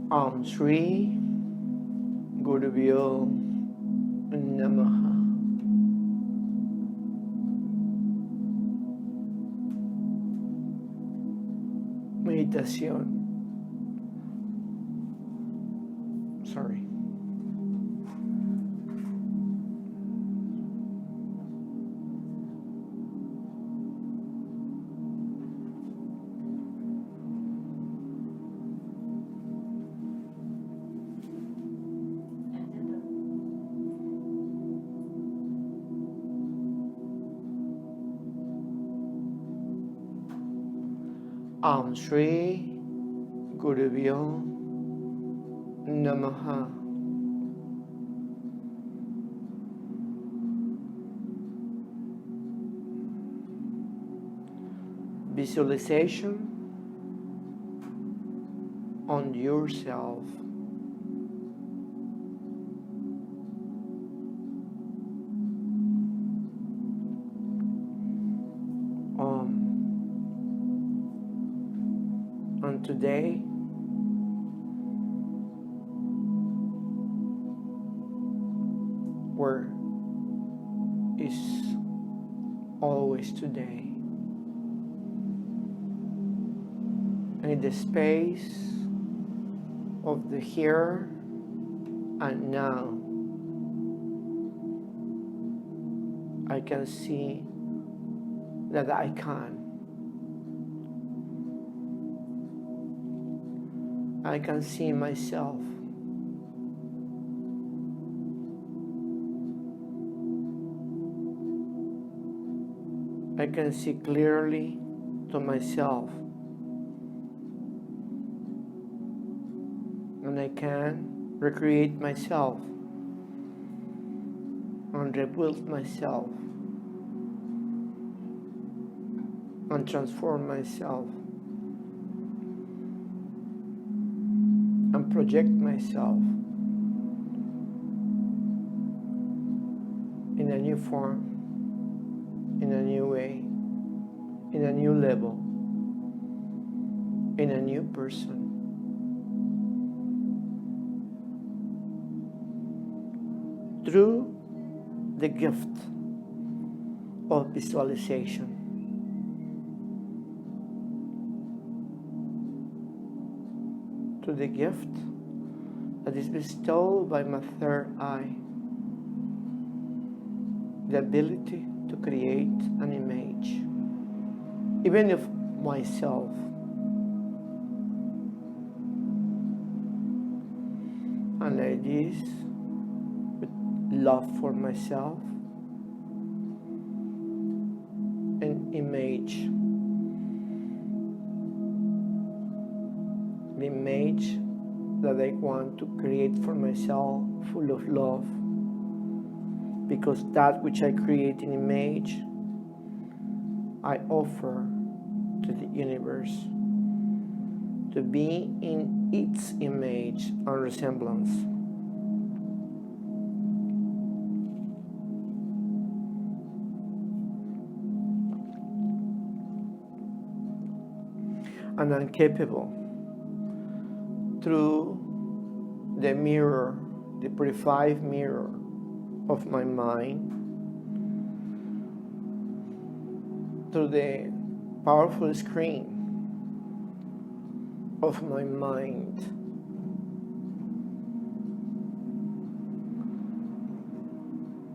Om Shri Gurubhyo Namaha. Meditación. Sorry. Om Shri Gurubhyo Namaha. Visualization on yourself. And today, where is always today, in the space of the here and now, I can see that I can see myself. I can see clearly to myself. And I can recreate myself and rebuild myself and transform myself and project myself in a new form, in a new way, in a new level, in a new person. Through the gift of visualization. To the gift that is bestowed by my third eye, the ability to create an image, even of myself, and like this, with love for myself, an image. The image that I want to create for myself, full of love, because that which I create in image, I offer to the universe to be in its image and resemblance. And I'm capable, through the mirror, the purified mirror of my mind, through the powerful screen of my mind,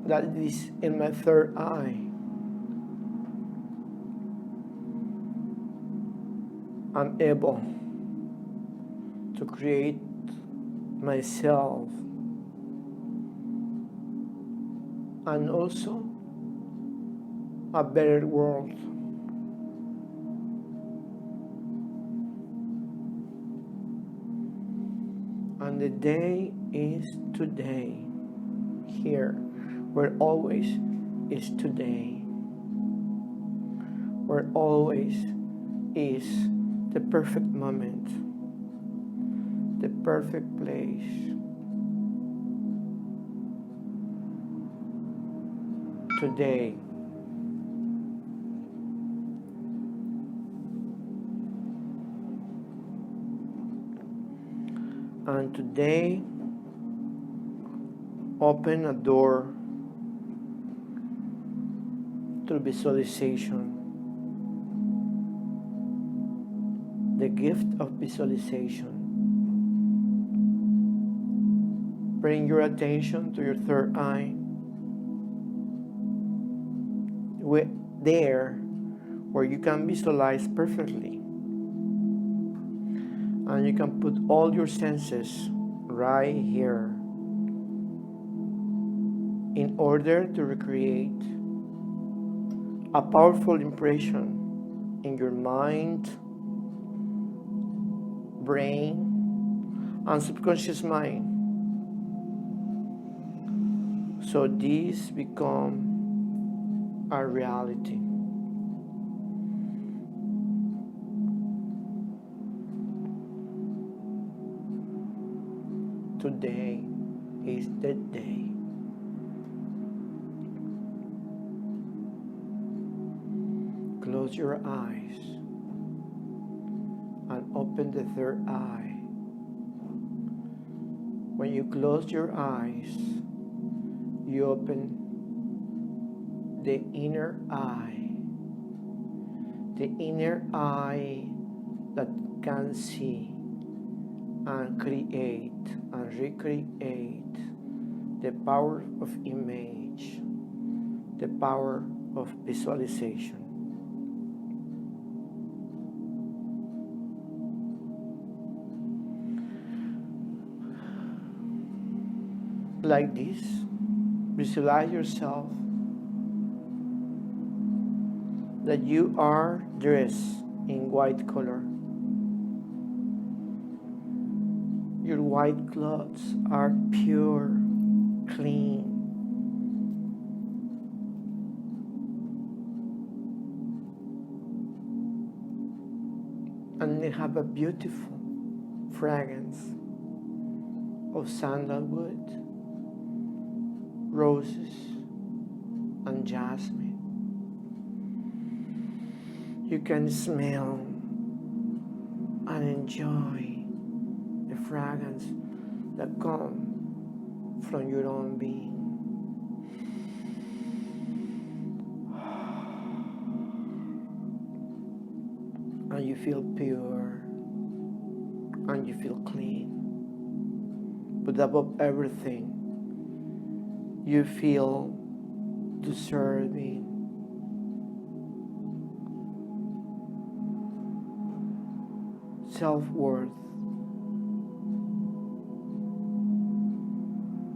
that is in my third eye, I'm able to create myself and also a better world. And the day is today, here, where always is today, where always is the perfect moment, the perfect place. Today. And today, open a door through visualization. The gift of visualization. Bring your attention to your third eye. There, where you can visualize perfectly. And you can put all your senses right here in order to recreate a powerful impression in your mind, brain, and subconscious mind. So these become a reality. Today is the day. Close your eyes and open the third eye. When you close your eyes, you open the inner eye. The inner eye that can see and create and recreate the power of image, the power of visualization. Like this, visualize yourself that you are dressed in white color. Your white clothes are pure, clean. And they have a beautiful fragrance of sandalwood, roses, and jasmine. You can smell and enjoy the fragrance that comes from your own being. And you feel pure and you feel clean. But above everything, you feel deserving. Self-worth.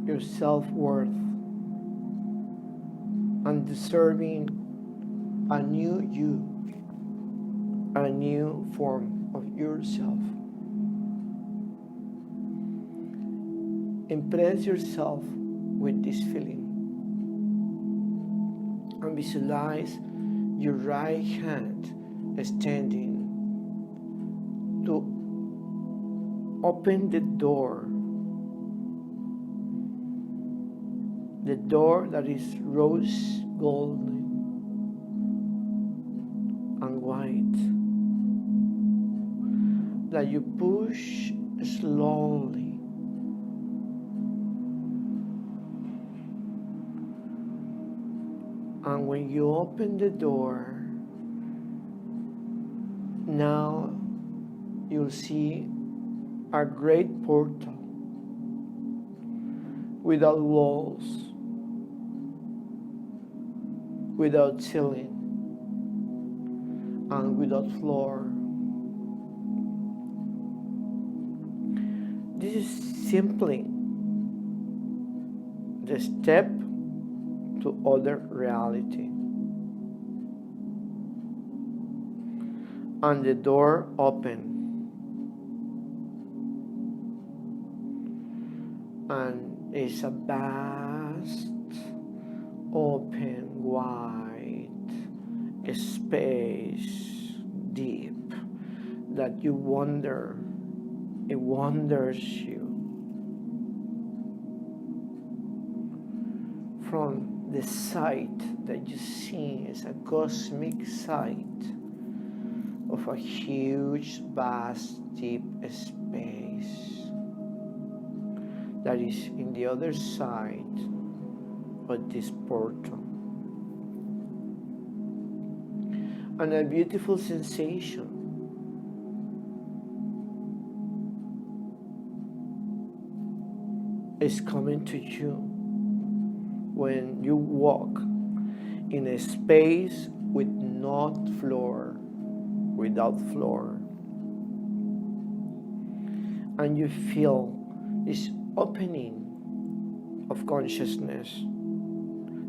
Your self-worth and deserving a new you, a new form of yourself. Impress yourself with this feeling and visualize your right hand extending to open the door that is rose golden and white, that you push slowly and when you open the door, now you'll see a great portal without walls, without ceiling, and without floor. This is simply the step to other reality. And the door open. And it's a vast, open, wide space, deep, that you wonder, it wonders you. From the sight that you see is a cosmic sight of a huge, vast, deep space. that is in the other side of this portal. And a beautiful sensation is coming to you when you walk in a space with without floor, and you feel this opening of consciousness,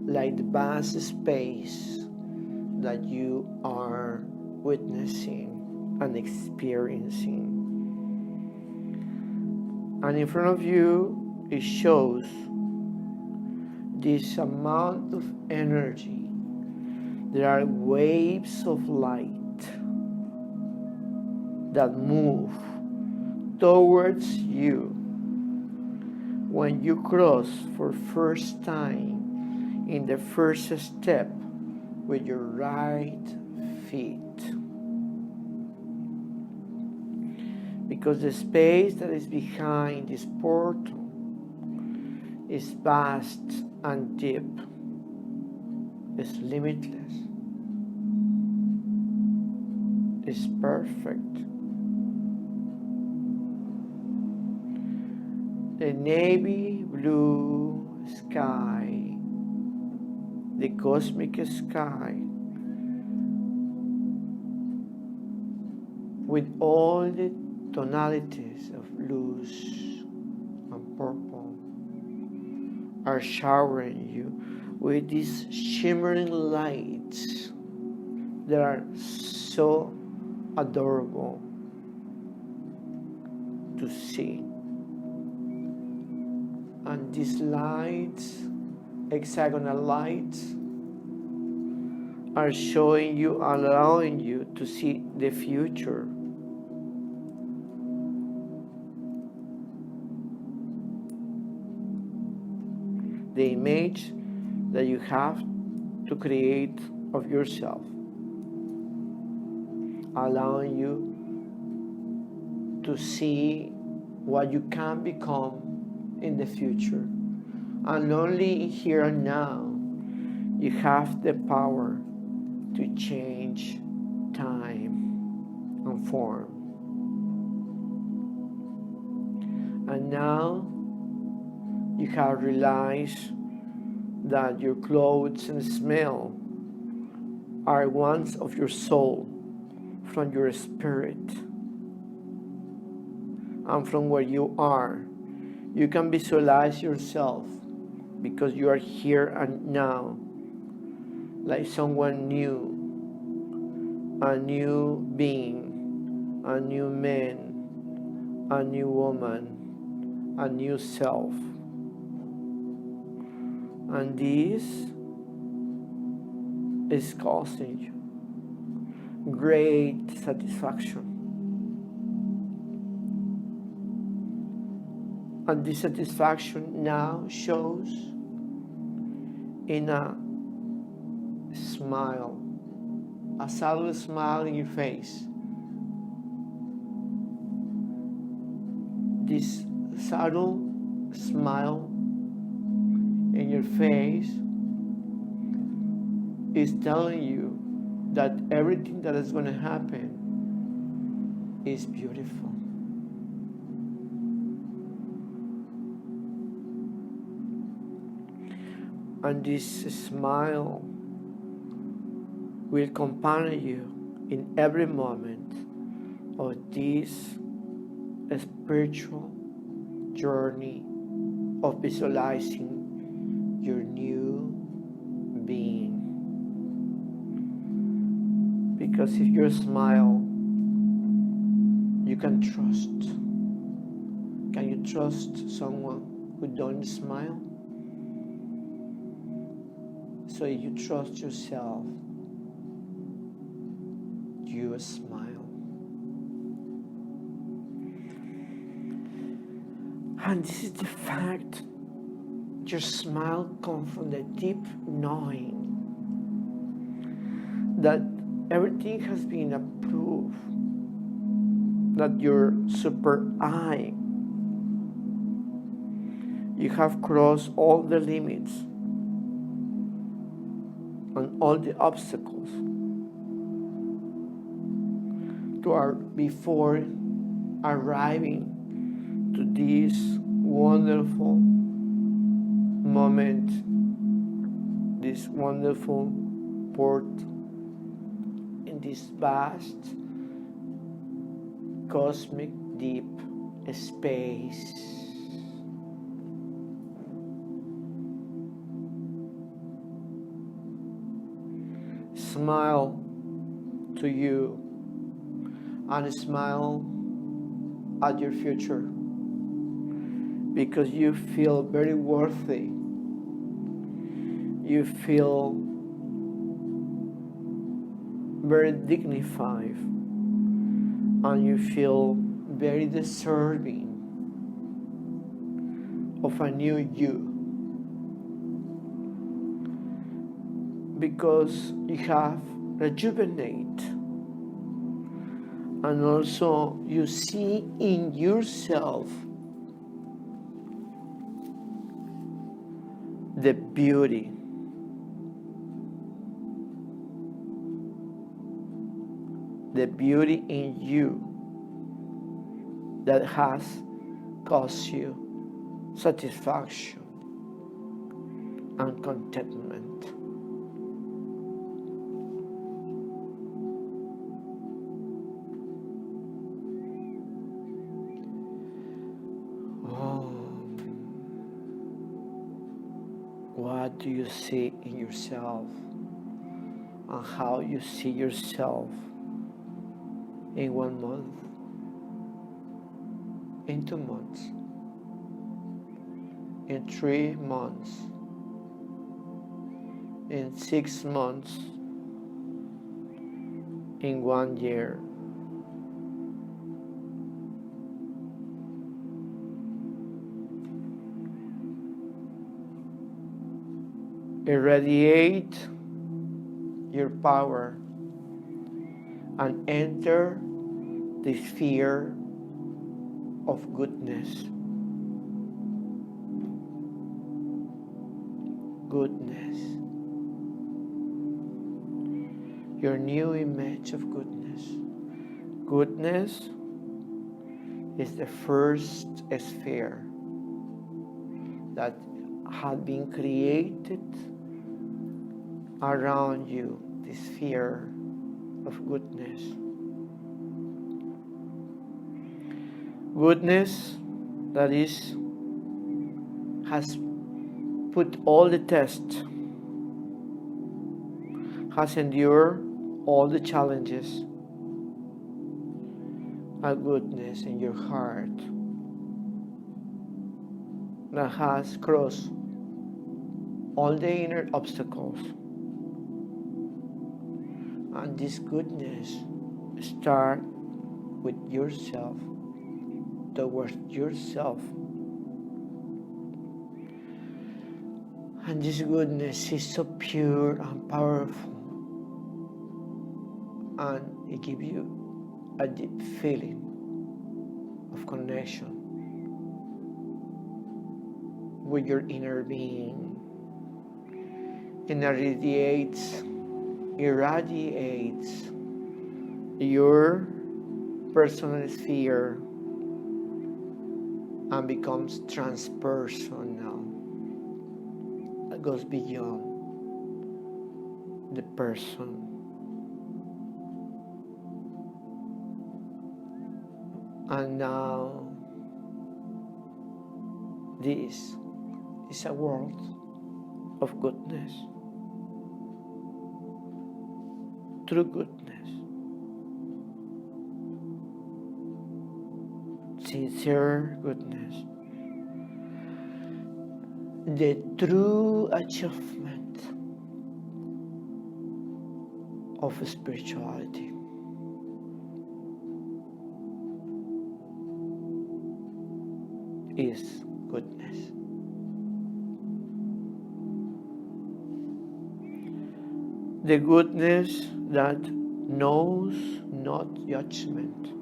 like the vast space that you are witnessing and experiencing. And in front of you, it shows this amount of energy. There are waves of light that move towards you when you cross for first time in the first step with your right feet. Because the space that is behind this portal is vast and deep, is limitless, is perfect. The navy blue sky, the cosmic sky, with all the tonalities of blues and purple, are showering you with these shimmering lights that are so adorable to see. And these lights, hexagonal lights, are showing you, allowing you to see the future. The image that you have to create of yourself, allowing you to see what you can become in the future. And only here and now you have the power to change time and form. And now you have realized that your clothes and smell are ones of your soul, from your spirit, and from where you are. You can visualize yourself because you are here and now, like someone new, a new being, a new man, a new woman, a new self. And this is causing you great satisfaction. And this satisfaction now shows in a smile, a subtle smile in your face. This subtle smile in your face is telling you that everything that is going to happen is beautiful. And this smile will accompany you in every moment of this spiritual journey of visualizing your new being. Because if you smile, you can trust. Can you trust someone who don't smile? So if you trust yourself, you smile. And this is the fact. Your smile comes from the deep knowing that everything has been approved, that your super I You have crossed all the limits and all the obstacles before arriving to this wonderful moment, this wonderful port in this vast cosmic deep space. Smile to you and smile at your future, because you feel very worthy. You feel very dignified, and you feel very deserving of a new you, because you have rejuvenated, and also you see in yourself the beauty, in you that has caused you satisfaction and contentment. What do you see in yourself, and how you see yourself in 1 month, in 2 months, in 3 months, in 6 months, in 1 year? Irradiate your power and enter the sphere of goodness. Goodness. Your new image of goodness. Goodness is the first sphere that had been created around you, the sphere of goodness. Goodness that has put all the tests, has endured all the challenges. A goodness in your heart that has crossed all the inner obstacles. And this goodness starts with yourself, towards yourself. And this goodness is so pure and powerful, and it gives you a deep feeling of connection with your inner being. It irradiates your personal sphere and becomes transpersonal. It goes beyond the person. And now this is a world of goodness. True goodness, sincere goodness, the true achievement of spirituality. Is goodness. The goodness that knows not judgment.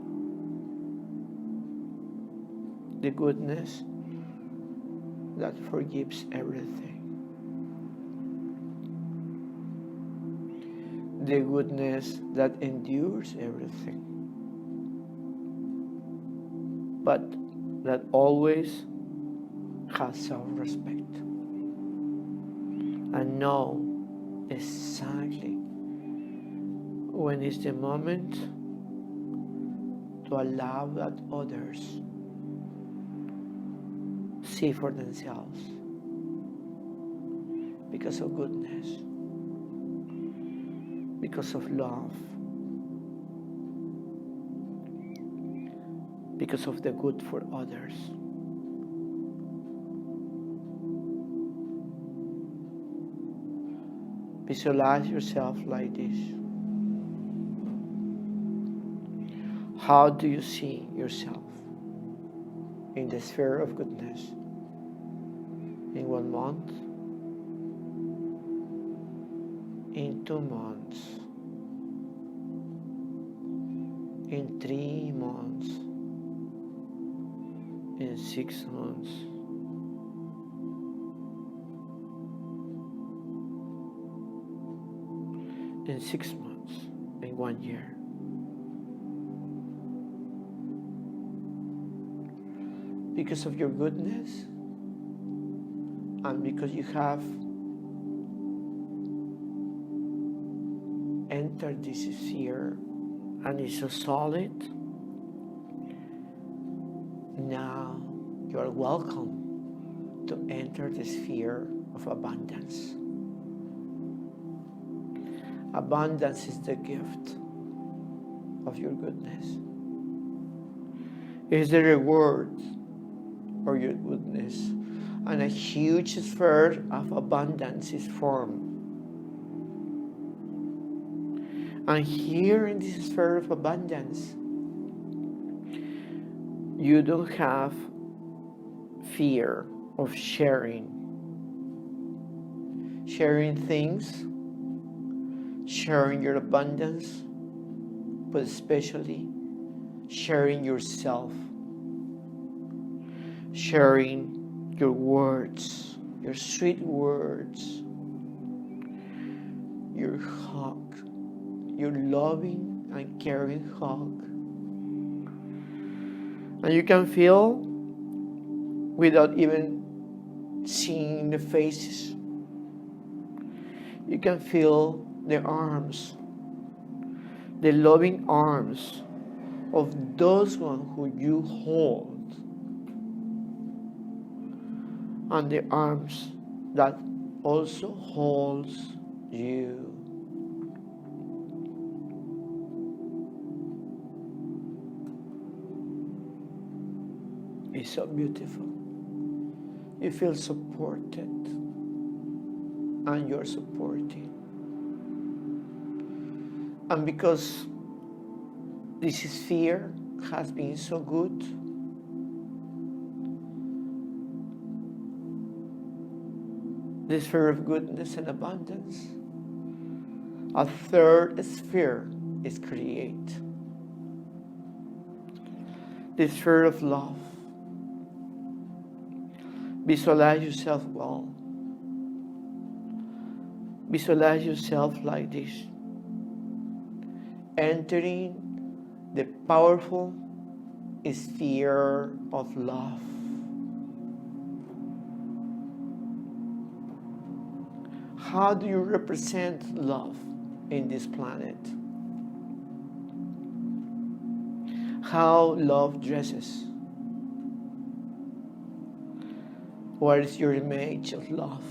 The goodness that forgives everything. The goodness that endures everything, but that always has self-respect and know exactly when is the moment to allow that others see for themselves because of goodness, because of love, because of the good for others. Visualize yourself like this. How do you see yourself in the sphere of goodness in 1 month, in 2 months, in 3 months, in 6 months, in 6 months, in 1 year? Because of your goodness and because you have entered this sphere and it's so solid, now you are welcome to enter the sphere of abundance. Abundance is the gift of your goodness. It is the reward for your goodness, and a huge sphere of abundance is formed. And here in this sphere of abundance, you don't have fear of sharing things, sharing your abundance, but especially sharing yourself, sharing your words, your sweet words, your hug, your loving and caring hug. And you can feel, without even seeing the faces, you can feel the arms, the loving arms of those one who you hold, and the arms that also holds you. It's so beautiful. You feel supported, and you're supporting. And because this sphere has been so good, the sphere of goodness and abundance, a third sphere is created. The sphere of love. Visualize yourself well. Visualize yourself like this, entering the powerful sphere of love. How do you represent love in this planet? How love dresses? What is your image of love?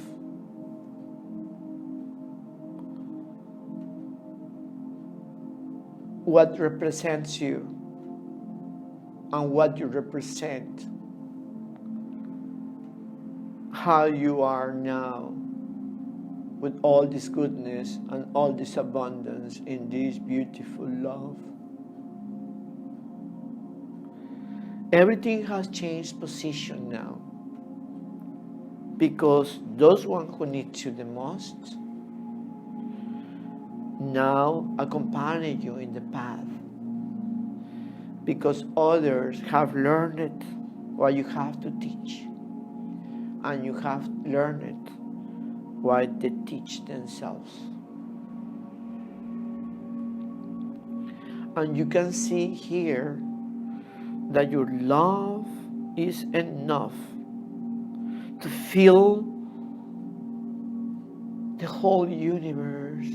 What represents you and what you represent? How you are now with all this goodness and all this abundance in this beautiful love. Everything has changed position now, because those one who need you the most now accompany you in the path, because others have learned what you have to teach, and you have learned what they teach themselves. And you can see here that your love is enough to fill the whole universe.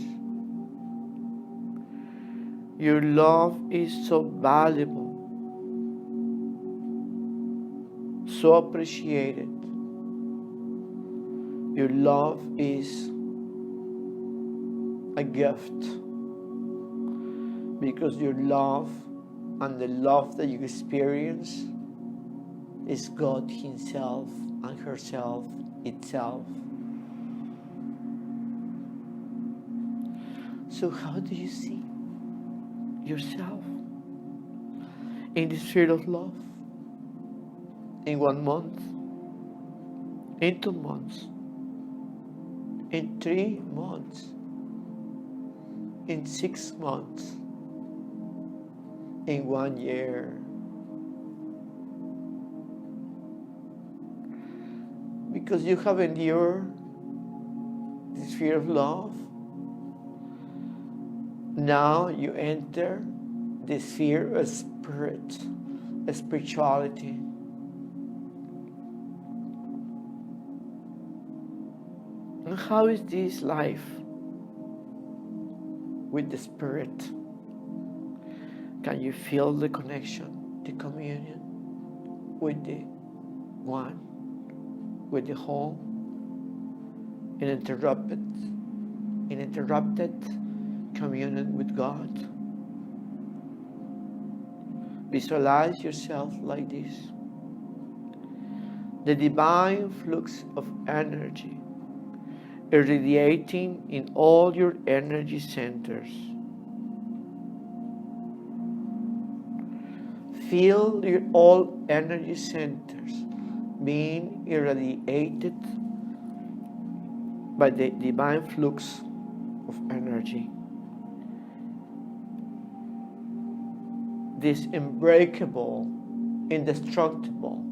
Your love is so valuable, so appreciated. Your love is a gift, because your love and the love that you experience is God Himself and herself itself. So how do you see yourself in the sphere of love? In 1 month, in 2 months, in 3 months, in 6 months, in 1 year. Because you have endured the sphere of love, now you enter the sphere of spirituality. And how is this life with the Spirit? Can you feel the connection, the communion with the One, with the whole, uninterrupted communion with God? Visualize yourself like this. The divine flux of energy irradiating in all your energy centers. Feel your all energy centers being irradiated by the divine flux of energy. This unbreakable, indestructible,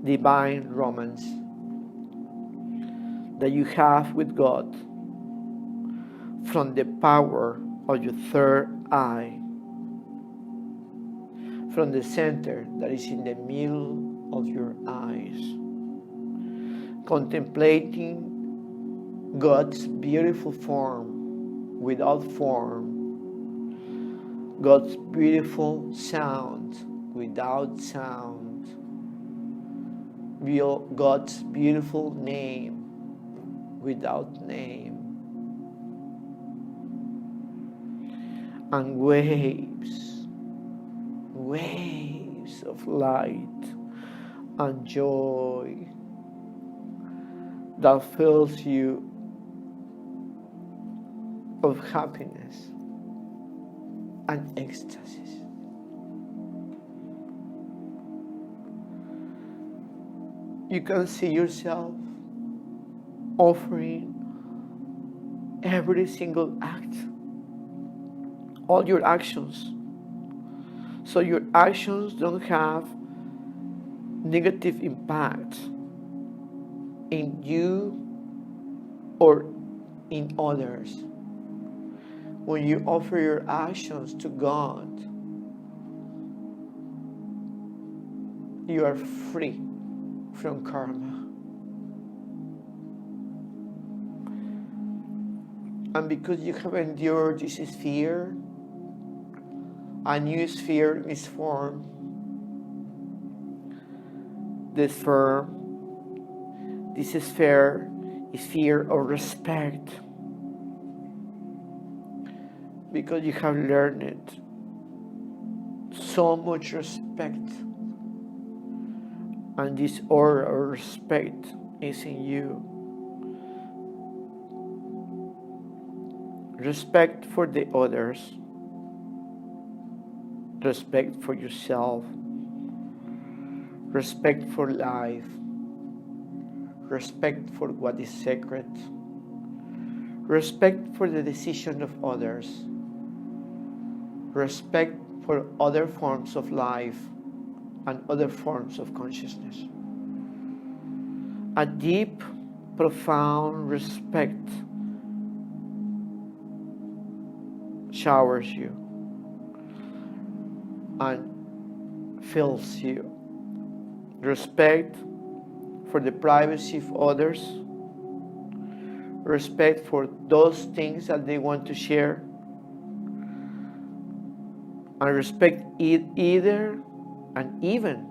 divine romance that you have with God from the power of your third eye, from the center that is in the middle of your eyes, contemplating God's beautiful form without form, God's beautiful sound without sound, God's beautiful name without name, and waves of light and joy that fills you of happiness and ecstasy. You can see yourself offering every single act, all your actions, so your actions don't have negative impact in you or in others. When you offer your actions to God, you are free from karma. And because you have endured this sphere, a new sphere is formed. This sphere is sphere of respect, because you have learned so much respect, and this aura of respect is in you. Respect for the others, respect for yourself, respect for life, respect for what is sacred, respect for the decision of others, respect for other forms of life and other forms of consciousness. A deep, profound respect showers you and fills you. Respect for the privacy of others, respect for those things that they want to share, and respect either and even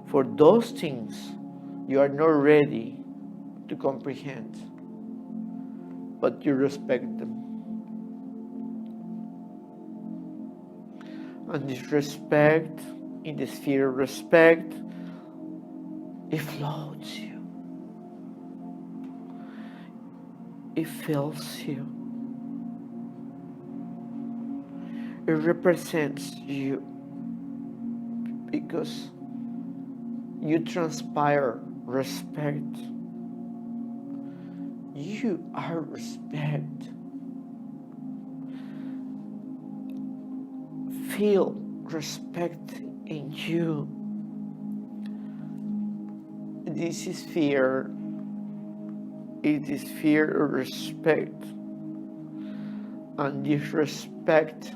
for those things you are not ready to comprehend, but you respect them. And this respect, in the sphere of respect, it floats you. It fills you. It represents you because you transpire respect. You are respect. Feel respect in you. This is fear. It is fear of respect. And this respect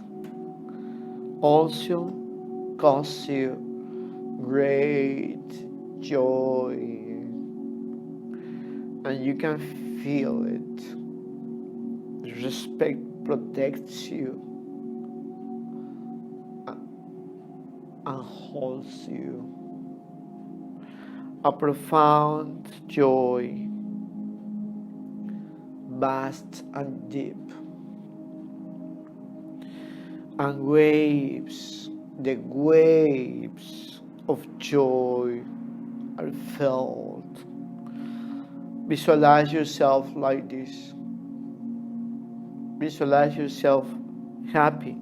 also causes you great joy. And you can feel it. Respect protects you and holds you. A profound joy, vast and deep, and the waves of joy are felt. Visualize yourself like this. Visualize yourself happy.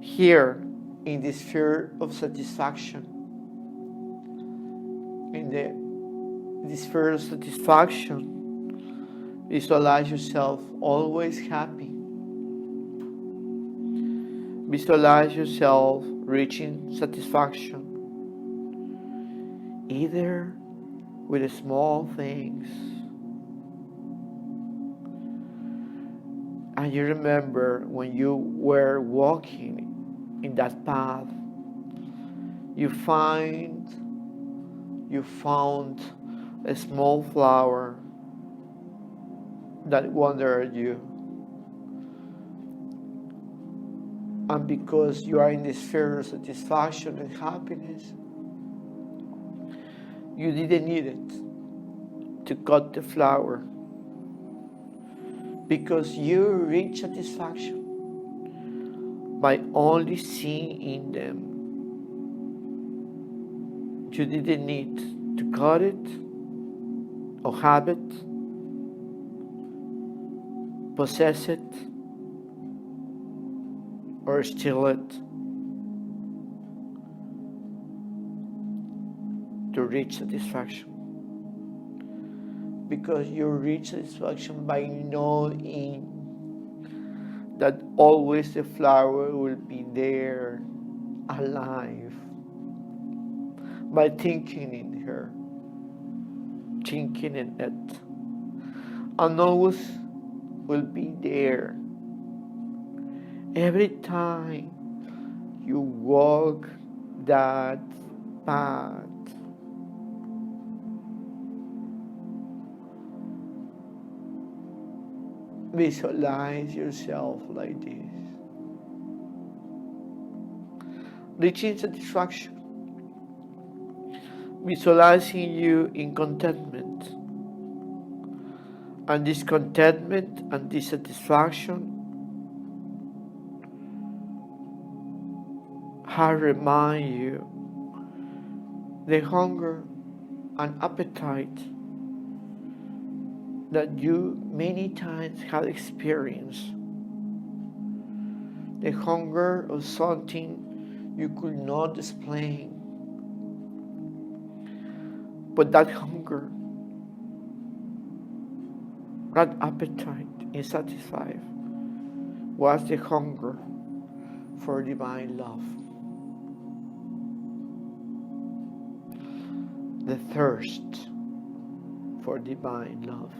Here, in the sphere of satisfaction, in the sphere of satisfaction, visualize yourself always happy. Visualize yourself reaching satisfaction, either with the small things. And you remember when you were walking in that path, you found a small flower that wondered you. And because you are in the sphere of satisfaction and happiness, you didn't need it to cut the flower, because you reach satisfaction by only seeing in them. You didn't need to cut it or have it, possess it, or steal it to reach satisfaction. Because you reach satisfaction by knowing that always the flower will be there, alive, by thinking in her, thinking in it, and always will be there. Every time you walk that path, visualize yourself like this. Reaching satisfaction. Visualizing you in contentment. And this contentment and this satisfaction remind you the hunger and appetite that you many times have experienced. The hunger of something you could not explain. But that hunger, that appetite is satisfied, was the hunger for divine love. the thirst for divine love.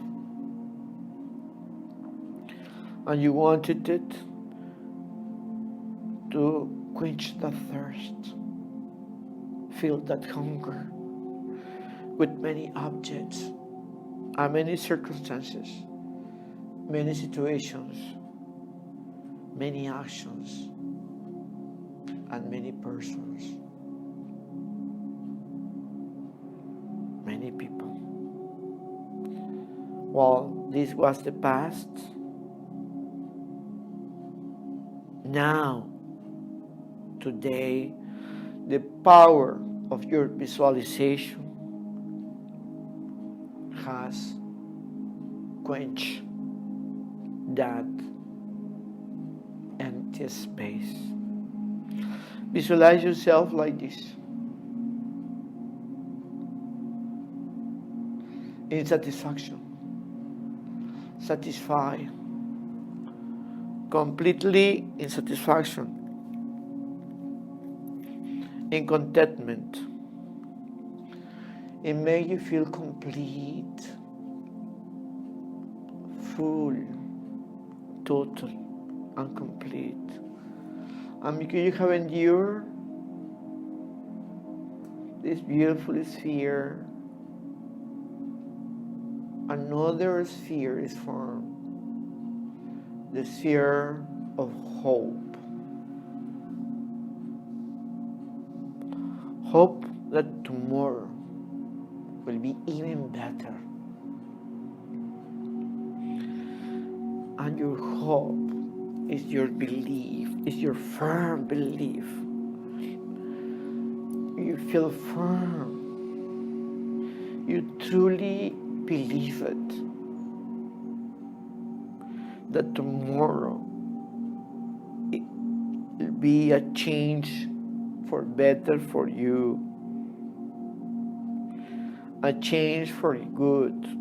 And you wanted it to quench that thirst, feel that hunger with many objects and many circumstances, many situations, many actions, and many persons, many people. Well, this was the past. Now, today, the power of your visualization has quenched that empty space. Visualize yourself like this, in satisfaction, satisfied, completely in satisfaction, in contentment. It makes you feel complete, full, total, and complete. And because you have endured this beautiful sphere, another sphere is formed, the sphere of hope. Hope that tomorrow will be even better. And your hope is your belief, is your firm belief. You feel firm. You truly believe it. That tomorrow it will be a change for better for you. A change for good.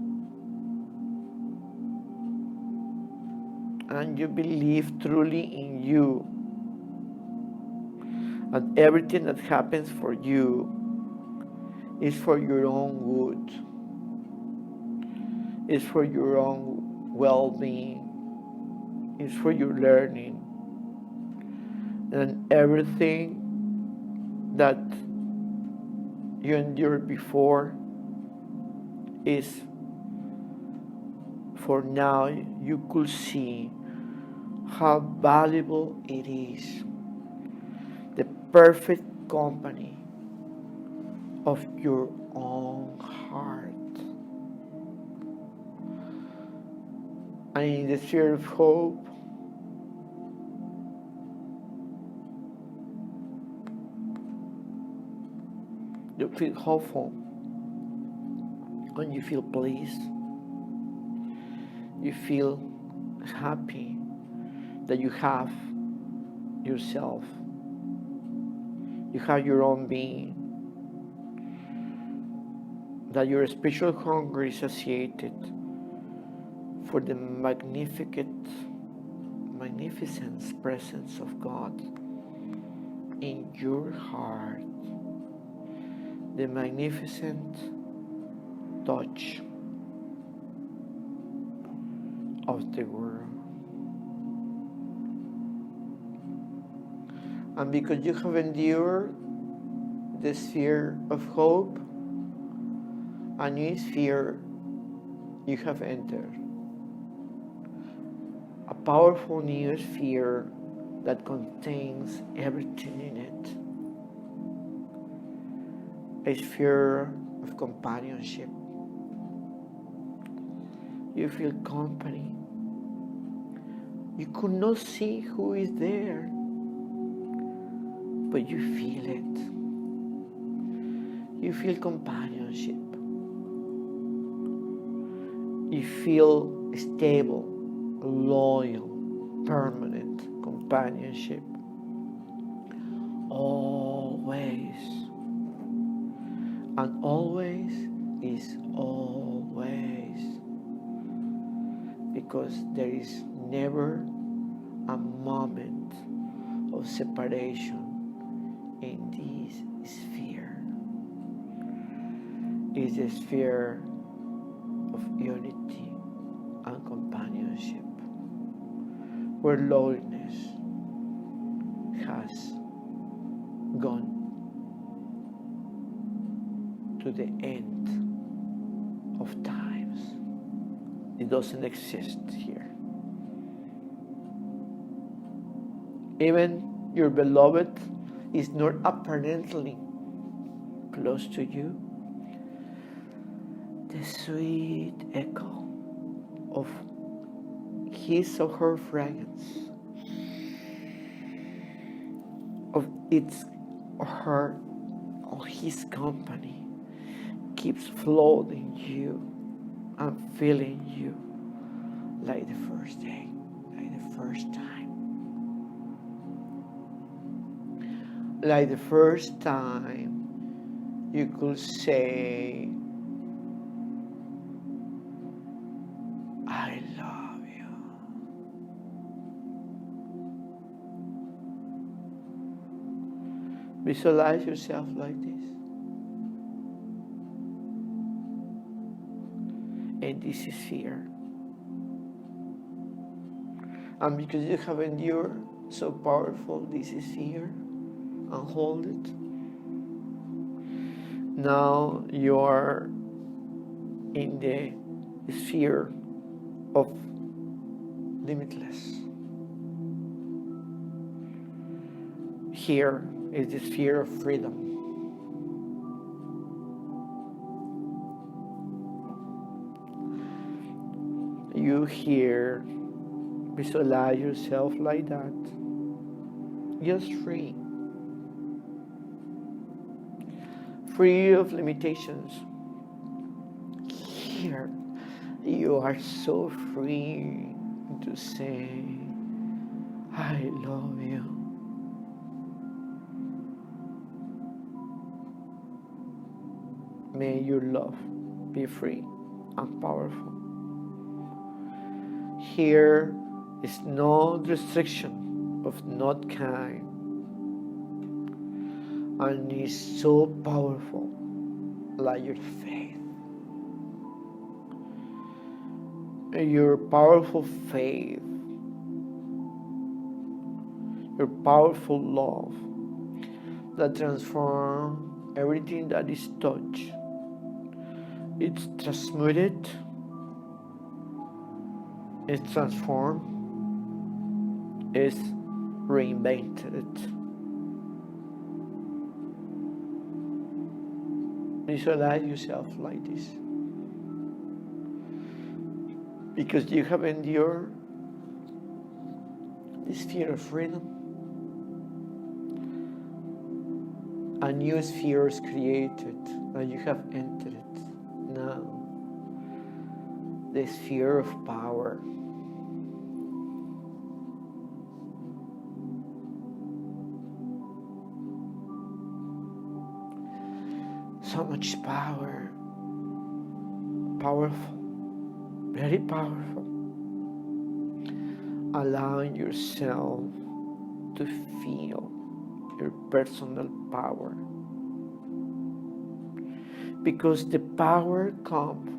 And you believe truly in you. And everything that happens for you is for your own good. It's for your own well-being. It's for your learning. And everything that you endured before is for now. You could see how valuable it is. The perfect company of your own heart. And in the sphere of hope, you feel hopeful and you feel pleased. You feel happy that you have yourself. You have your own being. That your spiritual hunger is satiated for the magnificent presence of God in your heart. The magnificent touch of the world. And because you have endured the sphere of hope, a new sphere you have entered. A powerful new sphere that contains everything in it. A sphere of companionship. You feel company. You could not see who is there, but you feel it. You feel companionship. You feel stable, loyal, permanent companionship. Always. And always is always. Because there is never a moment of separation in this sphere. is the sphere of unity and companionship, where loneliness has gone to the end of times. It doesn't exist here. Even your beloved is not apparently close to you. The sweet echo of his or her fragrance, of its or her or his company, keeps flooding you and filling you like the first day, like the first time. Like the first time you could say, I love you. Visualize yourself like this. And this is fear. And because you have endured so powerful, this is fear, and hold it. Now you are in the sphere of limitless. Here is the sphere of freedom. You here visualize yourself like that, just free. Free of limitations. Here, you are so free to say, I love you. May your love be free and powerful. Here is no restriction of not kind, and is so powerful like your faith. Your powerful faith, your powerful love that transforms everything that is touched. It's transmuted, it's transformed, it's reinvented. Visualize yourself like this. Because you have endured this sphere of freedom. A new sphere is created and you have entered it. Now, the sphere of power. So much power, powerful, very powerful, allowing yourself to feel your personal power, because the power comes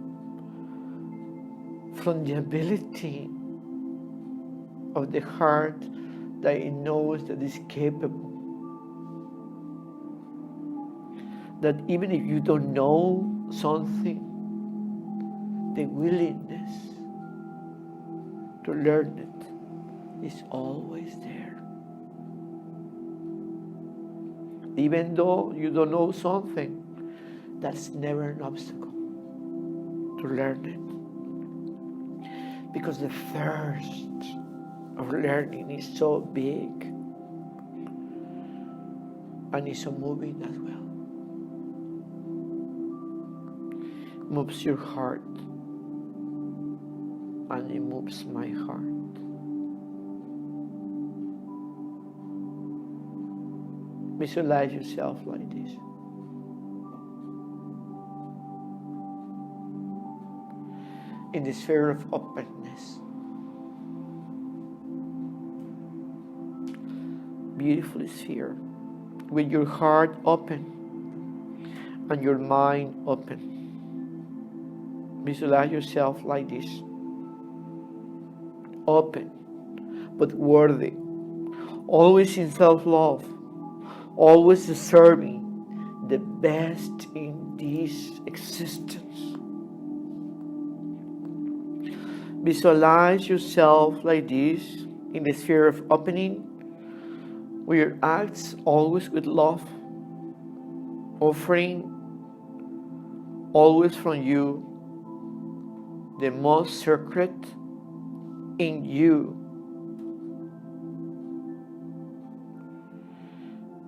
from the ability of the heart that it knows that is capable. That even if you don't know something, the willingness to learn it is always there. Even though you don't know something, that's never an obstacle to learn it. Because the thirst of learning is so big and is so moving as well. Moves your heart and it moves my heart. Visualize yourself like this. In the sphere of openness. Beautiful sphere. With your heart open and your mind open. Visualize yourself like this. Open, but worthy. Always in self-love. Always deserving the best in this existence. Visualize yourself like this in the sphere of opening, with your acts always with love, offering always from you the most sacred in you.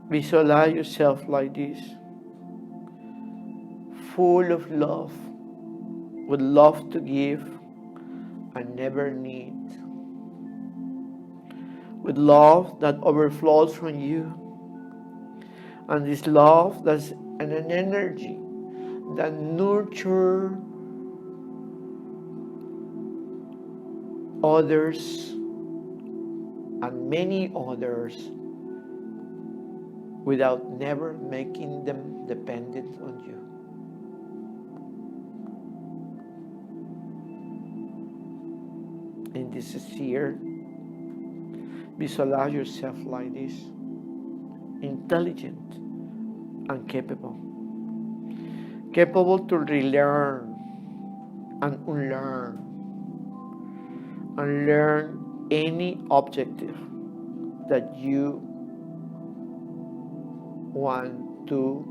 Visualize yourself like this, full of love, with love to give and never need, with love that overflows from you, and this love that's an energy that nurtures others and many others without never making them dependent on you. In this sphere, visualize yourself like this, intelligent and capable to relearn and unlearn and learn any objective that you want to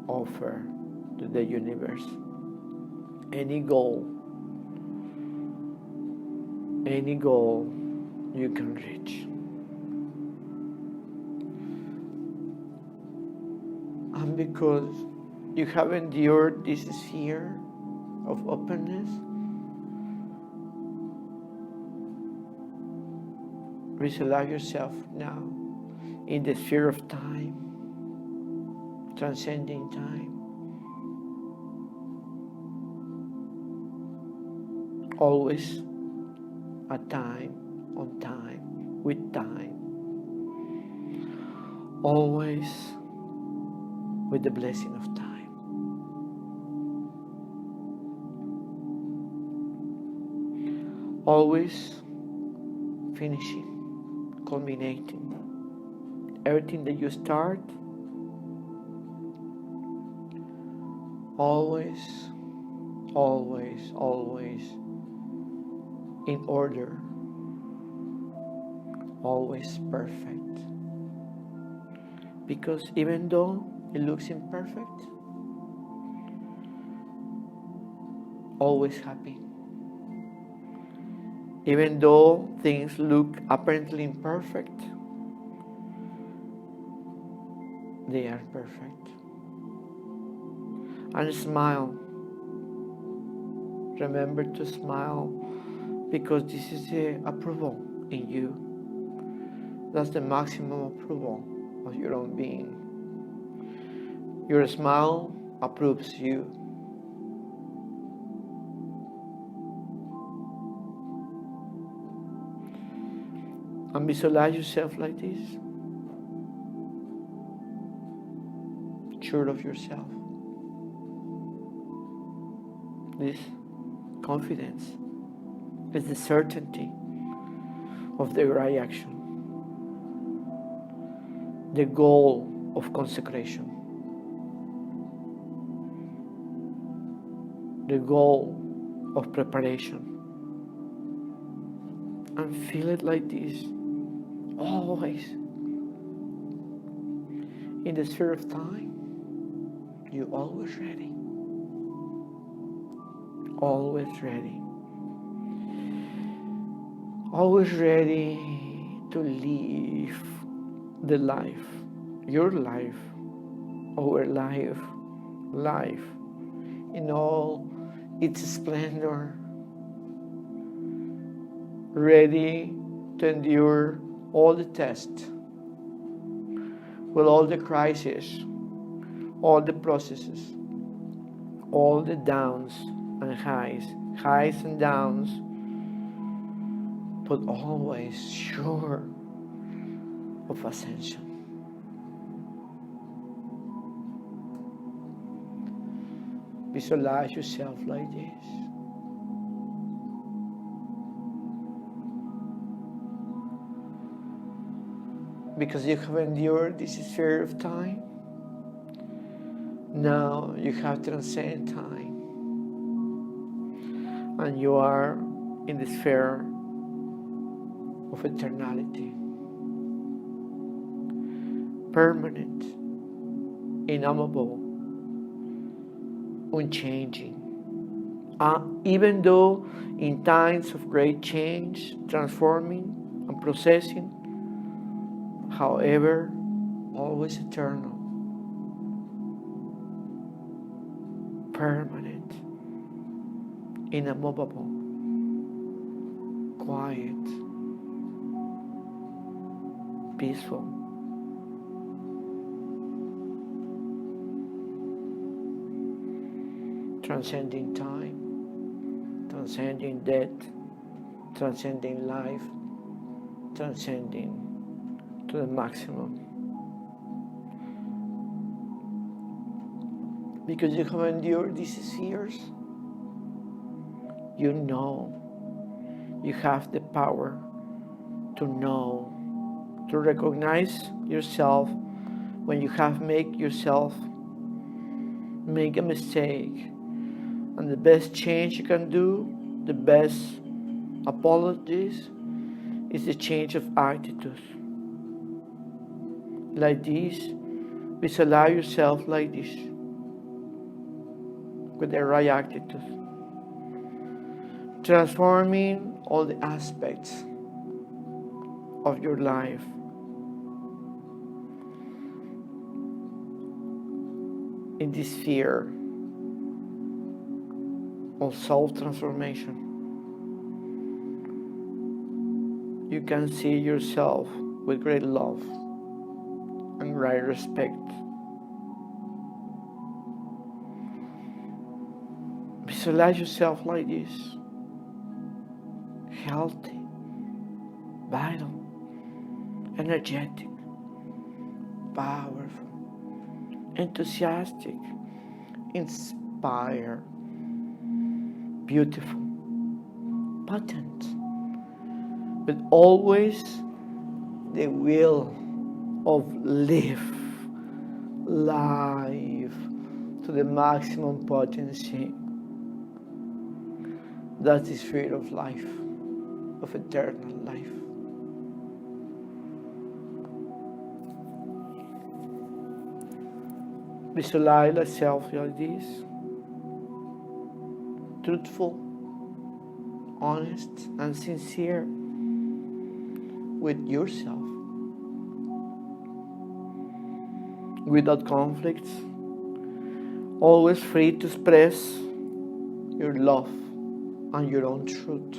offer to the universe. Any goal you can reach. And because you have endured this sphere of openness, visualize yourself now in the sphere of time, transcending time. Always at time, on time, with time. Always with the blessing of time. Always finishing, culminating. Everything that you start, always in order, always perfect. Because even though it looks imperfect, always happy. Even though things look apparently imperfect, they are perfect. And smile. Remember to smile, because this is the approval in you. That's the maximum approval of your own being. Your smile approves you. And visualize yourself like this, sure of yourself. This confidence is the certainty of the right action, the goal of consecration, the goal of preparation. And feel it like this, always. In the sphere of time, you're always ready. Always ready. Always ready to live the life, your life, our life in all its splendor. Ready to endure all the tests, with all the crises, all the processes, all the downs and highs and downs, but always sure of ascension. Visualize yourself like this. Because you have endured this sphere of time, now you have transcended time. And you are in the sphere of eternity. Permanent, innumerable, unchanging. Even though in times of great change, transforming and processing, however, always eternal, permanent, immovable, quiet, peaceful. Transcending time, transcending death, transcending life, transcending to the maximum. Because you have endured these spheres, you know, you have the power to know, to recognize yourself when you have make a mistake. And the best change you can do, the best apologies, is the change of attitude. Like this, visualize yourself like this, with the right attitude, transforming all the aspects of your life. In this sphere of self-transformation, you can see yourself with great love and great respect. Visualize yourself like this, healthy, vital, energetic, powerful, enthusiastic, inspired, beautiful, potent, but always the will of life to the maximum potency. That's the spirit of life, of eternal life. Visualize yourself like this, truthful, honest, and sincere with yourself, without conflicts, always free to express your love and your own truth.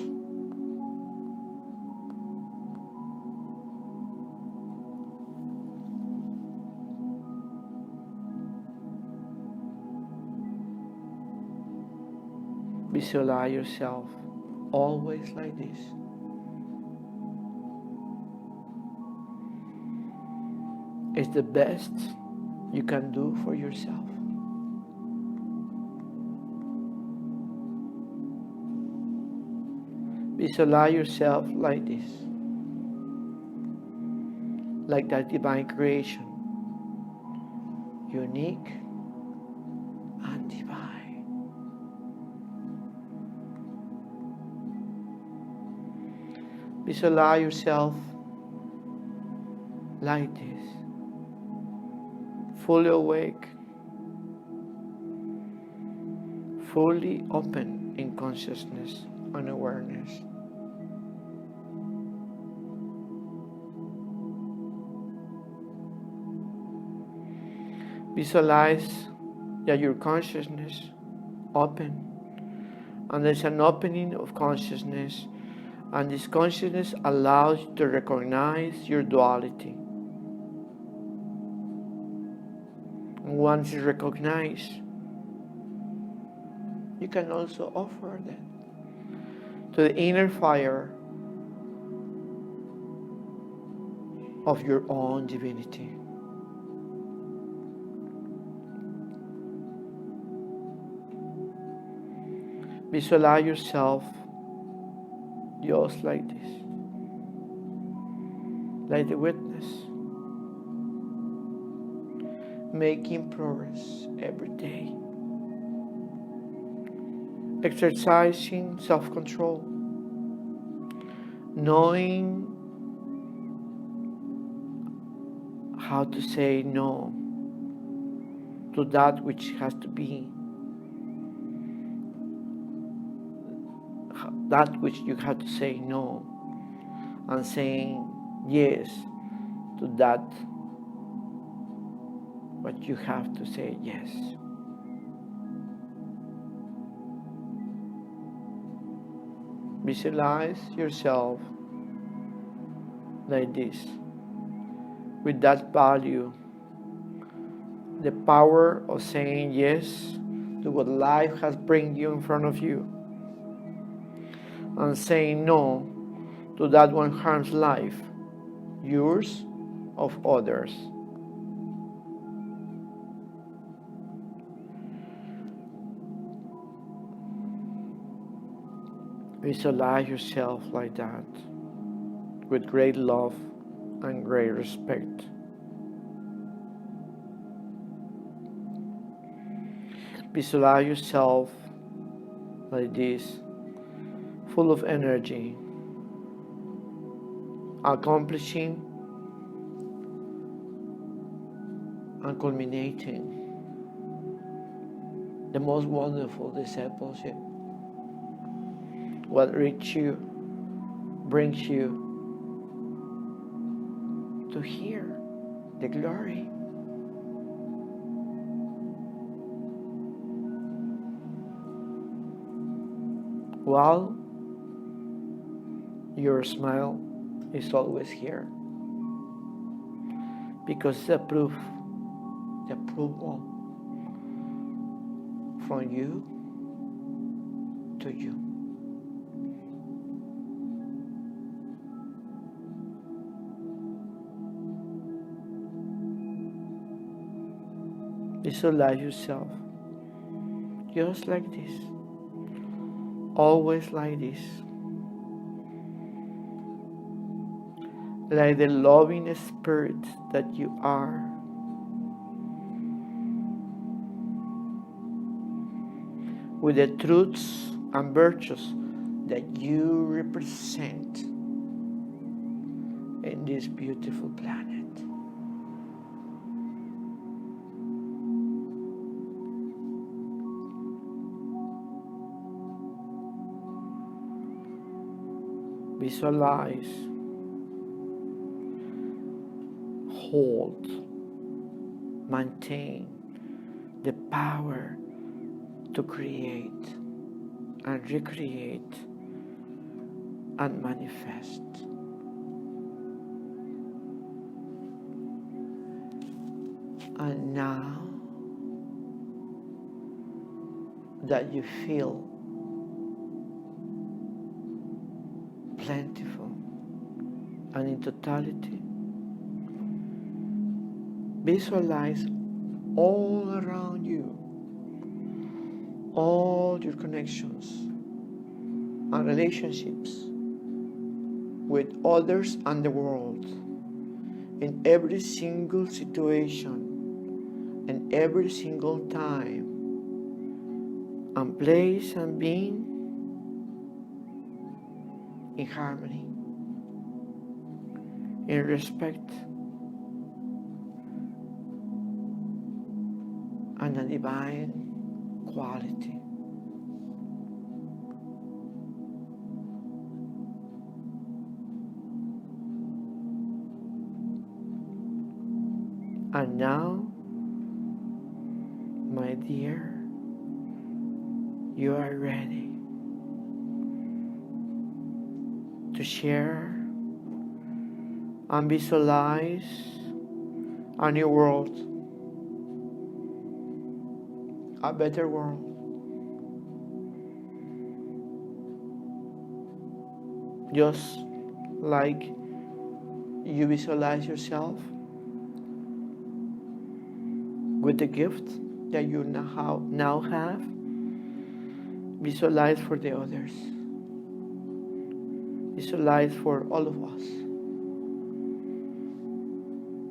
Visualize yourself always like this. It's the best you can do for yourself. Visualize yourself like this, like that divine creation, unique and divine. Visualize yourself like this, fully awake, fully open in consciousness and awareness. Visualize that your consciousness open, and there's an opening of consciousness, and this consciousness allows you to recognize your duality. And once it's recognized, you can also offer that to the inner fire of your own divinity. Visualize yourself just like this, like the witness, making progress every day, exercising self-control, knowing how to say no to that which has to be, that which you have to say no, and saying yes to that what you have to say yes. Visualize yourself like this, with that value, the power of saying yes to what life has bring you in front of you, and saying no to that one harms life, yours, of others. Visualize yourself like that, with great love and great respect. Visualize yourself like this, full of energy, accomplishing and culminating the most wonderful discipleship. What reaches you, brings you to hear the glory. While your smile is always here, because it's a proof, the approval from you to you. Visualize yourself just like this, always like this, like the loving spirit that you are, with the truths and virtues that you represent in this beautiful planet. Visualize, hold, maintain the power to create and recreate and manifest. And now that you feel plentiful and in totality, visualize all around you, all your connections and relationships with others and the world, in every single situation and every single time and place and being in harmony, in respect, and a divine quality. And now, my dear, you are ready to share and visualize a new world, a better world. Just like you visualize yourself with the gift that you now have, Visualize for the others. Visualize for all of us.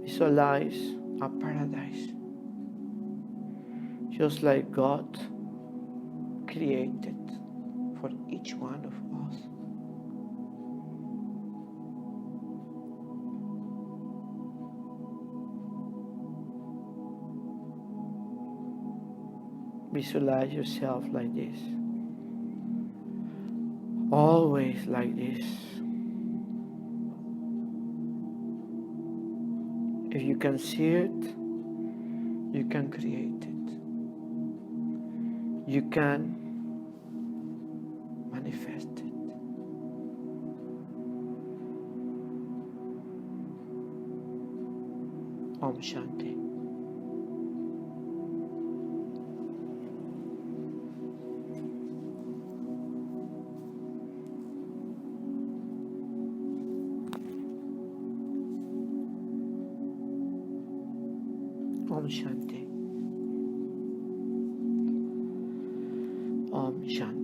Visualize a paradise, just like God created for each one of us. Visualize yourself like this. Always like this. If you can see it, you can create it. You can manifest it. Om Shanti. Om Shanti. Om Shanti.